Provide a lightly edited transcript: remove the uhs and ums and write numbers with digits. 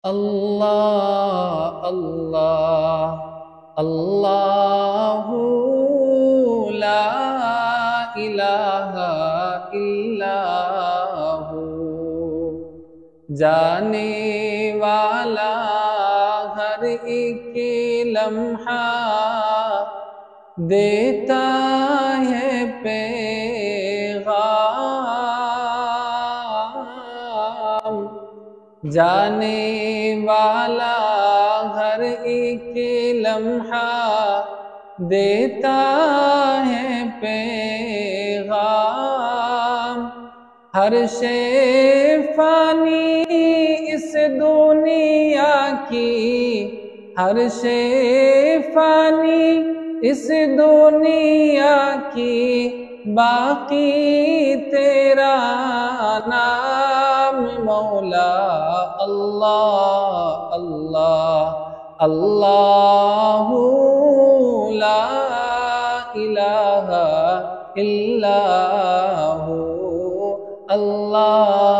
اللہ اللہ اللہ لا الہ الا ہو، جانے والا ہر ایک لمحہ دیتا ہے پیغام، جانے والا ہر ایک لمحہ دیتا ہے پیغام، ہر شے فانی اس دنیا کی، ہر شے فانی اس دنیا کی، باقی تیرا نام مولا اللہ اللہ اللہ لا الہ الا ہو، اللہ